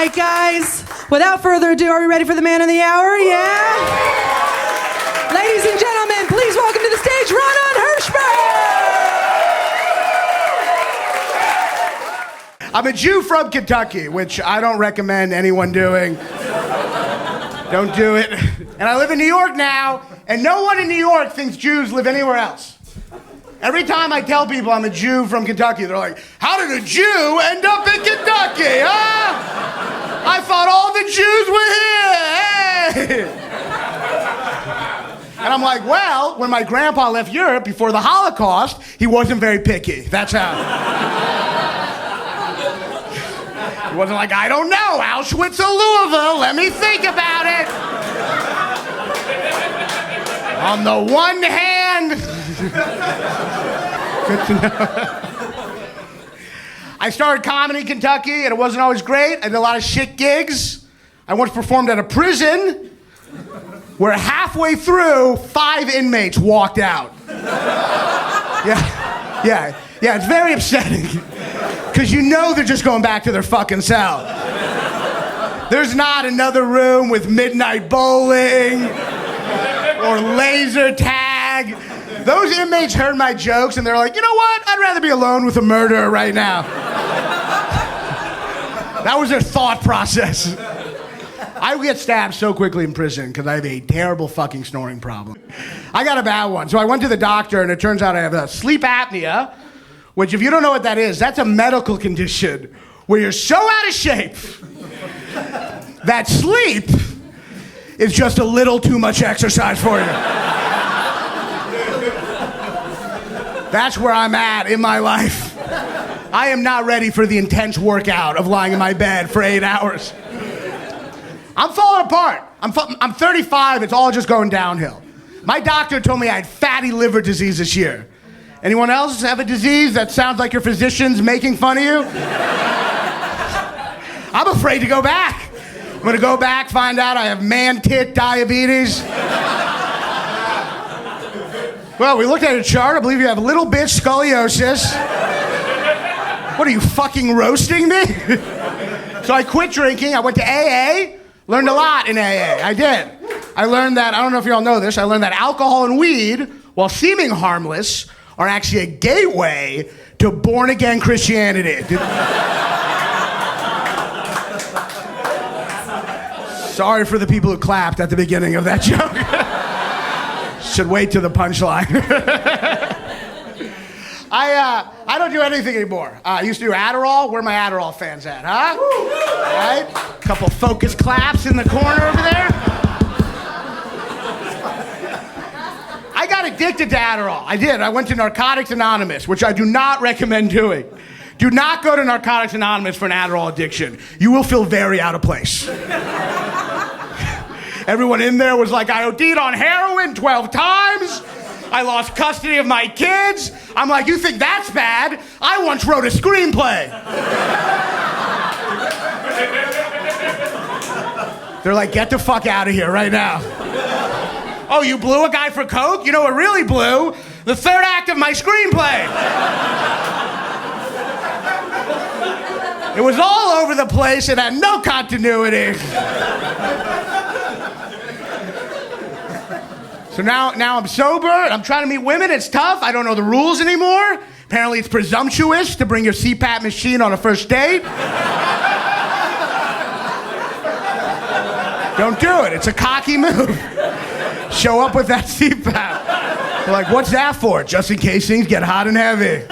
right, guys. Without further ado, are we ready for the man of the hour? Yeah? Ladies and gentlemen, please welcome to the stage, Ronan Hirschberg! I'm a Jew from Kentucky, which I don't recommend anyone doing. Don't do it. And I live in New York now, and no one in New York thinks Jews live anywhere else. Every time I tell people I'm a Jew from Kentucky, they're like, how did a Jew end up in Kentucky, huh? I thought all the Jews were here, hey! And I'm like, well, when my grandpa left Europe before the Holocaust, he wasn't very picky. That's how. He wasn't like, I don't know, Auschwitz or Louisville, let me think about it. On the one hand, good to know. I started comedy in Kentucky, and it wasn't always great. I did a lot of shit gigs. I once performed at a prison where halfway through, 5 inmates walked out. Yeah, it's very upsetting. Because you know they're just going back to their fucking cell. There's not another room with midnight bowling or laser tag. Those inmates heard my jokes and they're like, you know what? I'd rather be alone with a murderer right now. That was their thought process. I get stabbed so quickly in prison because I have a terrible fucking snoring problem. I got a bad one. So I went to the doctor and it turns out I have sleep apnea, which if you don't know what that is, that's a medical condition where you're so out of shape that sleep is just a little too much exercise for you. That's where I'm at in my life. I am not ready for the intense workout of lying in my bed for 8 hours. I'm falling apart. I'm 35, it's all just going downhill. My doctor told me I had fatty liver disease this year. Anyone else have a disease that sounds like your physician's making fun of you? I'm afraid to go back. I'm gonna go back, find out I have man-tit diabetes. Well, we looked at a chart. I believe you have little bitch scoliosis. What are you, fucking roasting me? So I quit drinking. I went to AA. Learned a lot in AA. I did. I learned that, I don't know if you all know this, I learned that alcohol and weed, while seeming harmless, are actually a gateway to born-again Christianity. Sorry for the people who clapped at the beginning of that joke. Should wait till the punchline. I don't do anything anymore. I used to do Adderall. Where are my Adderall fans at, huh? Right? Couple focus claps in the corner over there. I got addicted to Adderall. I did. I went to Narcotics Anonymous, which I do not recommend doing. Do not go to Narcotics Anonymous for an Adderall addiction. You will feel very out of place. Everyone in there was like, I OD'd on heroin 12 times. I lost custody of my kids. I'm like, you think that's bad? I once wrote a screenplay. They're like, get the fuck out of here right now. Oh, you blew a guy for coke? You know what really blew? The third act of my screenplay. It was all over the place. It had no continuity. So now I'm sober, I'm trying to meet women, it's tough, I don't know the rules anymore. Apparently it's presumptuous to bring your CPAP machine on a first date. Don't do it, it's a cocky move. Show up with that CPAP. They're like, what's that for? Just in case things get hot and heavy.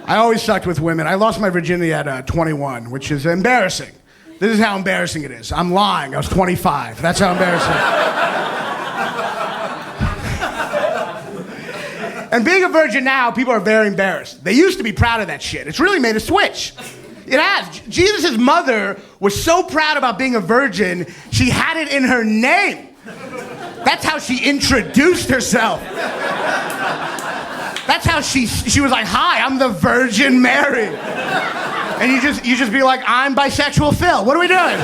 I always sucked with women. I lost my virginity at 21, which is embarrassing. This is how embarrassing it is. I'm lying. I was 25. That's how embarrassing. And being a virgin now, people are very embarrassed. They used to be proud of that shit. It's really made a switch. It has. Jesus' mother was so proud about being a virgin, she had it in her name. That's how she introduced herself. That's how she was like, hi, I'm the Virgin Mary. And you just be like, I'm bisexual Phil. What are we doing?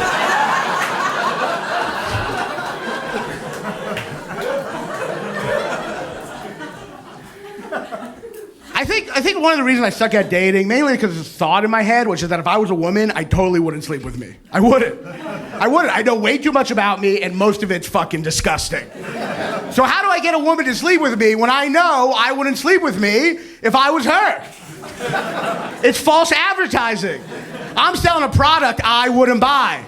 I think one of the reasons I suck at dating, mainly because there's a thought in my head, which is that if I was a woman, I totally wouldn't sleep with me. I wouldn't. I know way too much about me, and most of it's fucking disgusting. So how do I get a woman to sleep with me when I know I wouldn't sleep with me if I was her? It's false advertising. I'm selling a product I wouldn't buy.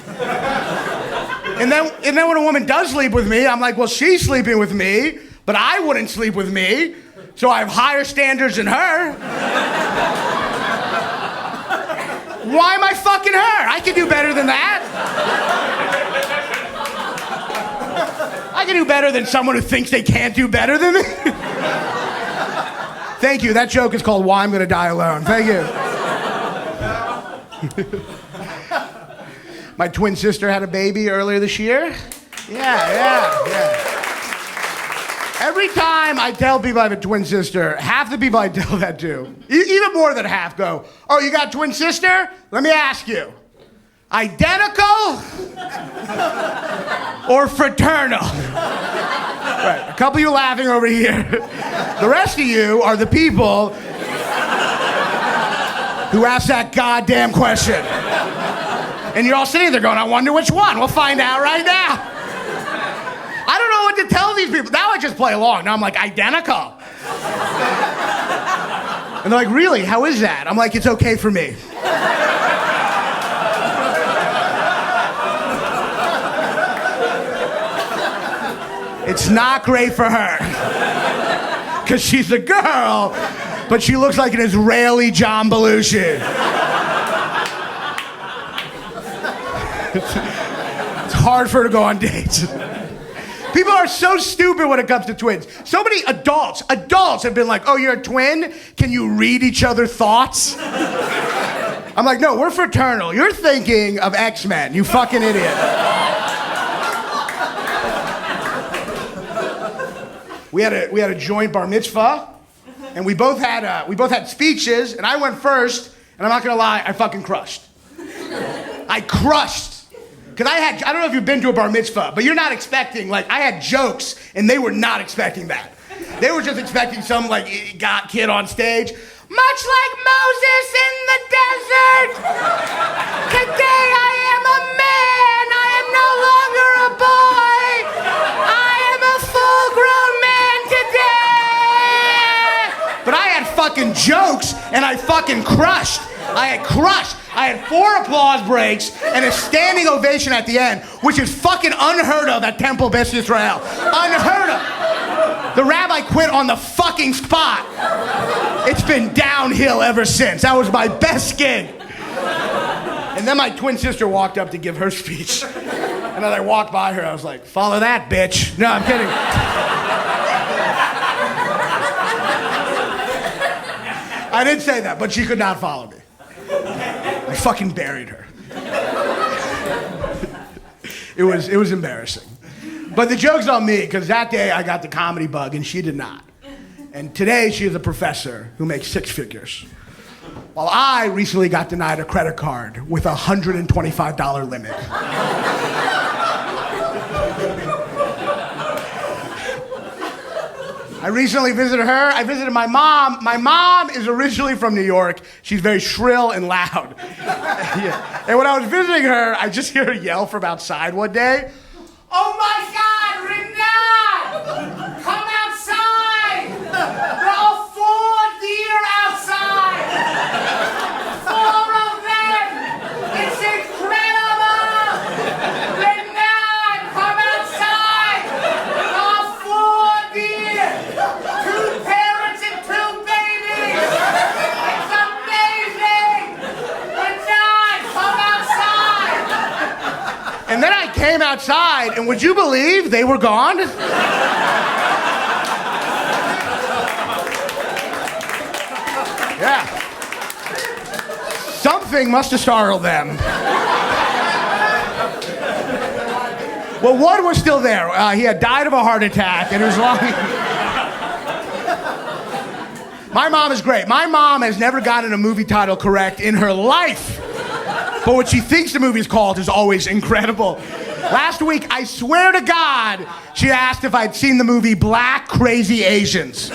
And then when a woman does sleep with me, I'm like, well, she's sleeping with me, but I wouldn't sleep with me, so I have higher standards than her. Why am I fucking her? I can do better than that. I can do better than someone who thinks they can't do better than me. Thank you. That joke is called Why I'm Gonna Die Alone. Thank you. My twin sister had a baby earlier this year. Yeah. Every time I tell people I have a twin sister, half the people I tell that to, even more than half, go, oh, you got a twin sister? Let me ask you, identical or fraternal? Right, a couple of you laughing over here. The rest of you are the people who ask that goddamn question. And you're all sitting there going, I wonder which one. We'll find out right now. I don't know what to tell these people. Now I just play along. Now I'm like, identical. And they're like, really? How is that? I'm like, it's okay for me. It's not great for her. Because she's a girl, but she looks like an Israeli John Belushi. It's hard for her to go on dates. People are so stupid when it comes to twins. So many adults have been like, oh, you're a twin? Can you read each other's thoughts? I'm like, no, we're fraternal. You're thinking of X-Men, you fucking idiot. We had a joint bar mitzvah, and we both had speeches, and I went first, and I'm not gonna lie, I fucking crushed. I crushed. Because I don't know if you've been to a bar mitzvah, but you're not expecting, like, I had jokes, and they were not expecting that. They were just expecting some, like, got kid on stage. Much like Moses in the desert, today I am a man, I am no longer a boy, I am a full-grown man today. But I had fucking jokes, and I fucking crushed. I had 4 applause breaks and a standing ovation at the end, which is fucking unheard of at Temple Beth Israel. Unheard of. The rabbi quit on the fucking spot. It's been downhill ever since. That was my best gig. And then my twin sister walked up to give her speech. And as I walked by her, I was like, follow that, bitch. No, I'm kidding. I didn't say that, but she could not follow me. I fucking buried her. It was embarrassing. But the joke's on me, because that day I got the comedy bug and she did not. And today she is a professor who makes 6 figures. While I recently got denied a credit card with a $125 limit. I recently visited her. I visited my mom. My mom is originally from New York. She's very shrill and loud. Yeah. And when I was visiting her, I just hear her yell from outside one day. Oh my God, Renat! Come outside! There are 4 deer outside! 4 of them! It's incredible! Renat, come outside! There are 4 deer! 2 parents and 2 babies! It's amazing! Renat, come outside! And then I came outside, and would you believe they were gone? Yeah. Something must have startled them. Well, one was still there. He had died of a heart attack, and he was lying. My mom is great. My mom has never gotten a movie title correct in her life. But what she thinks the movie is called is always incredible. Last week, I swear to God, she asked if I'd seen the movie Black Crazy Asians.